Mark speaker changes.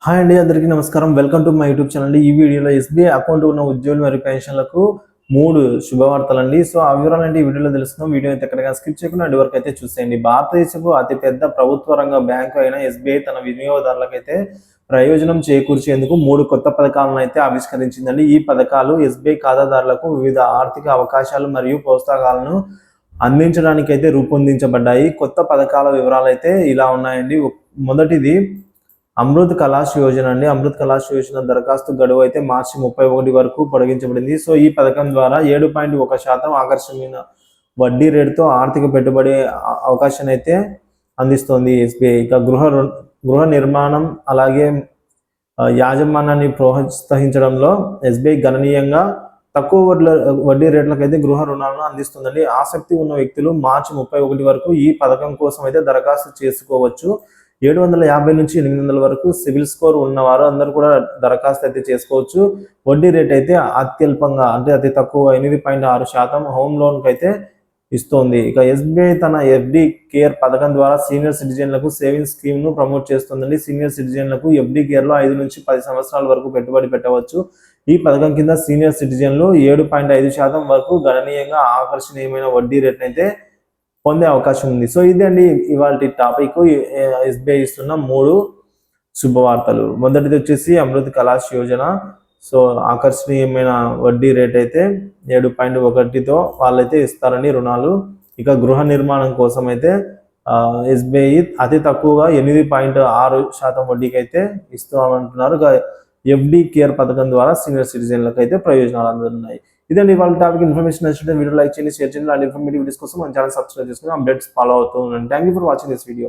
Speaker 1: Hi అండి, అందరికీ నమస్కారం. Welcome to my YouTube channel. ఈ వీడియోలో ఎస్బీఐ అకౌంట్ ఉన్న ఉద్యోగులు మరియు పెన్షన్లకు 3 శుభవార్తలండి. సో ఆ వివరాలు ఈ వీడియోలో తెలుసుకుందాం. వీడియో అయితే ఎక్కడిగా స్కిప్ చేయకుండా ఎండ్ వరకు అయితే చూసేయండి. భారతదేశపు అతిపెద్ద ప్రభుత్వ రంగ బ్యాంకు అయిన ఎస్బీఐ తన వినియోగదారులకైతే ప్రయోజనం చేకూర్చేందుకు 3 కొత్త పథకాలను అయితే ఆవిష్కరించిందండి. ఈ పథకాలు ఎస్బీఐ ఖాతాదారులకు వివిధ ఆర్థిక అవకాశాలు మరియు ప్రోత్సాహకాలను అందించడానికైతే రూపొందించబడ్డాయి. కొత్త పథకాల వివరాలు అయితే ఇలా ఉన్నాయండి. మొదటిది అమృత్ కలాష్ యోజన అండి. అమృత్ కలాష్ యోజన దరఖాస్తు గడువు అయితే మార్చి 31 వరకు పొడిగించబడింది. సో ఈ పథకం ద్వారా 7.1% ఆకర్షణీయ వడ్డీ రేటుతో ఆర్థిక పెట్టుబడి అవకాశాన్ని అయితే అందిస్తోంది ఎస్బీఐ. ఇక గృహ నిర్మాణం అలాగే యాజమాన్యాన్ని ప్రోత్సహించడంలో ఎస్బీఐ గణనీయంగా తక్కువ వడ్డీ రేట్లకైతే గృహ రుణాలను అందిస్తుందండి. ఆసక్తి ఉన్న వ్యక్తులు మార్చి 31 వరకు ఈ పథకం కోసం అయితే దరఖాస్తు చేసుకోవచ్చు. 750 నుంచి 800 వరకు సివిల్ స్కోర్ ఉన్నవారు అందరూ కూడా దరఖాస్తు అయితే చేసుకోవచ్చు. వడ్డీ రేట్ అయితే అత్యల్పంగా అంటే అతి తక్కువ 8.6% హోమ్ లోన్కి అయితే ఇస్తోంది. ఇక ఎస్బీఐ తన ఎఫ్డి కేర్ పథకం ద్వారా సీనియర్ సిటిజన్లకు సేవింగ్స్ స్కీమ్ను ప్రమోట్ చేస్తుందండి. సీనియర్ సిటిజన్లకు ఎఫ్డి కేర్లో 5 నుంచి 10 సంవత్సరాల వరకు పెట్టుబడి పెట్టవచ్చు. ఈ పథకం కింద సీనియర్ సిటిజన్లు 7.5% వరకు గణనీయంగా ఆకర్షణీయమైన వడ్డీ రేట్ అయితే పొందే అవకాశం ఉంది. సో ఇదండి ఇవాల్టి టాపిక్. ఎస్బీఐ ఇస్తున్న 3 శుభవార్తలు. మొదటిది వచ్చేసి అమృత్ కలాష్ యోజన. సో ఆకర్షణీయమైన వడ్డీ రేట్ అయితే 7.1తో వాళ్ళైతే ఇస్తారని రుణాలు. ఇక గృహ నిర్మాణం కోసం అయితే ఎస్బీఐ అతి తక్కువగా 8.6% వడ్డీకి అయితే ఇస్తామంటున్నారు. ఎఫ్డి కేర్ పథకం ద్వారా సీనియర్ సిటిజన్లకు అయితే ప్రయోజనాలు అందుతున్నాయి. ఇదండి వాళ్ళ టాపిక్. ఇన్ఫర్మేషన్ నచ్చితే వీడియో లైక్ చేయండి, షేర్ చేయండి. అలాంటి ఇన్ఫర్మేటివ్ వీడియోస్ కోసం మన ఛానల్ సబ్స్క్రైబ్ చేసుకుని అప్డేట్స్ ఫాలో అవుతూ ఉండండి. Thank you for watching this video.